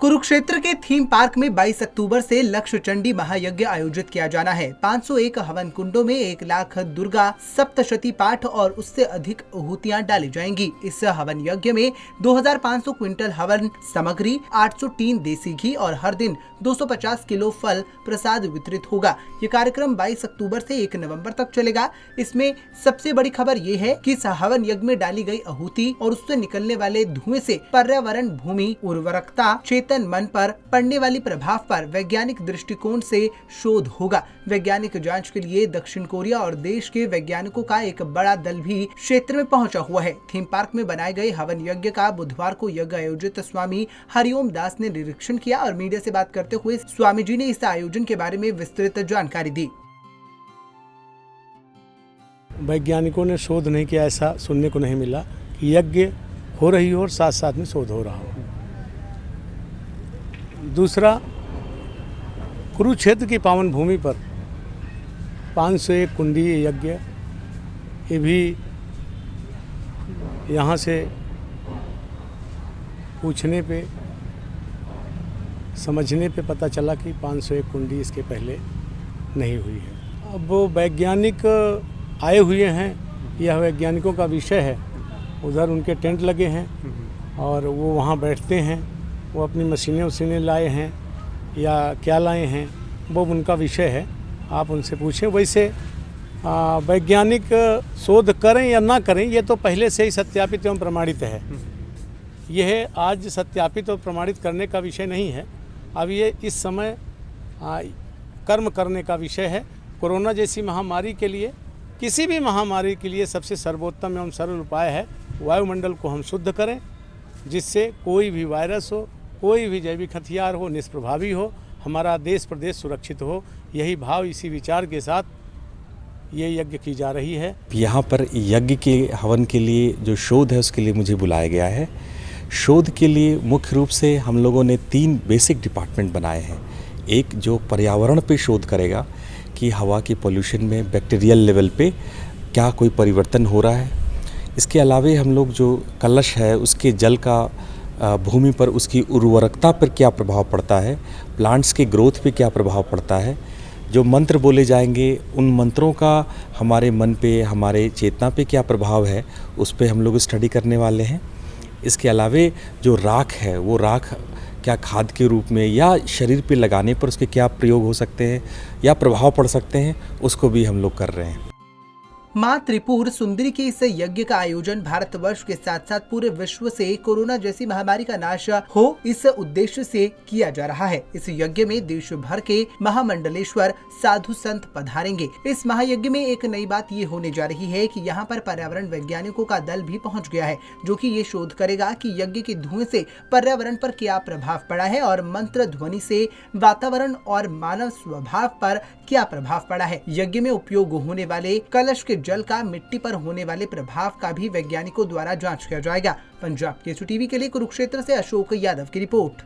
कुरुक्षेत्र के theme park में 22 अक्टूबर से लक्ष्य चंडी महायज्ञ आयोजित किया जाना है। 501 हवन कुंडों में 1 लाख दुर्गा सप्तशती पाठ और उससे अधिक आहुतियां डाली जाएंगी। इस हवन यज्ञ में 2500 क्विंटल हवन सामग्री, 803 देसी घी और हर दिन 250 किलो फल प्रसाद वितरित होगा। ये कार्यक्रम 22 अक्टूबर से 1 नवंबर तक चलेगा। इसमें सबसे बड़ी खबर ये है कि इस हवन यज्ञ में डाली गई आहुति और उससे निकलने वाले धुएं से पर्यावरण, भूमि उर्वरकता, चेतन मन पर पड़ने वाली प्रभाव पर वैज्ञानिक दृष्टिकोण से शोध होगा। वैज्ञानिक जांच के लिए दक्षिण कोरिया और देश के वैज्ञानिकों का एक बड़ा दल भी क्षेत्र में पहुंचा हुआ है। थीम पार्क में बनाए गए हवन यज्ञ का बुधवार को यज्ञ आयोजित स्वामी हरिओम दास ने निरीक्षण किया और मीडिया से बात करते हुए स्वामी जी ने इस आयोजन के बारे में विस्तृत जानकारी दी। वैज्ञानिकों ने शोध नहीं किया, ऐसा सुनने को नहीं मिला कि यज्ञ हो रही हो और साथ साथ में शोध हो रहा हो। दूसरा, कुरुक्षेत्र की पावन भूमि पर 501 कुंडीय यज्ञ, ये भी यहाँ से पूछने पे, समझने पे पता चला कि 501 कुंडी इसके पहले नहीं हुई है। अब वो वैज्ञानिक आए हुए हैं, यह वैज्ञानिकों का विषय है। उधर उनके टेंट लगे हैं और वो वहाँ बैठते हैं। वो अपनी मशीनें लाए हैं या क्या लाए हैं, वो उनका विषय है, आप उनसे पूछें। वैसे वैज्ञानिक शोध करें या ना करें, ये तो पहले से ही सत्यापित एवं प्रमाणित है। यह आज सत्यापित और प्रमाणित करने का विषय नहीं है। अब ये इस समय कर्म करने का विषय है। कोरोना जैसी महामारी के लिए, किसी भी महामारी के लिए सबसे सर्वोत्तम एवं सरल उपाय है वायुमंडल को हम शुद्ध करें, जिससे कोई भी वायरस हो, कोई भी जैविक हथियार हो, निष्प्रभावी हो, हमारा देश प्रदेश सुरक्षित हो। यही भाव, इसी विचार के साथ ये यज्ञ की जा रही है। यहाँ पर यज्ञ के हवन के लिए जो शोध है उसके लिए मुझे बुलाया गया है। शोध के लिए मुख्य रूप से हम लोगों ने 3 बेसिक डिपार्टमेंट बनाए हैं। एक जो पर्यावरण पे शोध करेगा कि हवा की पोल्यूशन में बैक्टीरियल लेवल पे क्या कोई परिवर्तन हो रहा है। इसके अलावे हम लोग जो कलश है उसके जल का भूमि पर उसकी उर्वरकता पर क्या प्रभाव पड़ता है, प्लांट्स के ग्रोथ पे क्या प्रभाव पड़ता है, जो मंत्र बोले जाएंगे उन मंत्रों का हमारे मन पे, हमारे चेतना पे क्या प्रभाव है, उस पे हम लोग स्टडी करने वाले हैं। इसके अलावे जो राख है, वो राख क्या खाद के रूप में या शरीर पे लगाने पर उसके क्या प्रयोग हो सकते हैं या प्रभाव पड़ सकते हैं, उसको भी हम लोग कर रहे हैं। माँ त्रिपुर सुंदरी के इस यज्ञ का आयोजन भारतवर्ष के साथ साथ पूरे विश्व से कोरोना जैसी महामारी का नाश हो, इस उद्देश्य से किया जा रहा है। इस यज्ञ में देश भर के महामंडलेश्वर साधु संत पधारेंगे। इस महायज्ञ में एक नई बात ये होने जा रही है कि यहाँ पर पर्यावरण वैज्ञानिकों का दल भी पहुँच गया है, जो कि ये शोध करेगा कि यज्ञ के धुएं से पर्यावरण पर क्या प्रभाव पड़ा है और मंत्र ध्वनि से वातावरण और मानव स्वभाव पर क्या प्रभाव पड़ा है। यज्ञ में उपयोग होने वाले कलश के जल का मिट्टी पर होने वाले प्रभाव का भी वैज्ञानिकों द्वारा जांच किया जाएगा। पंजाब केसरी टीवी के लिए कुरुक्षेत्र से अशोक यादव की रिपोर्ट।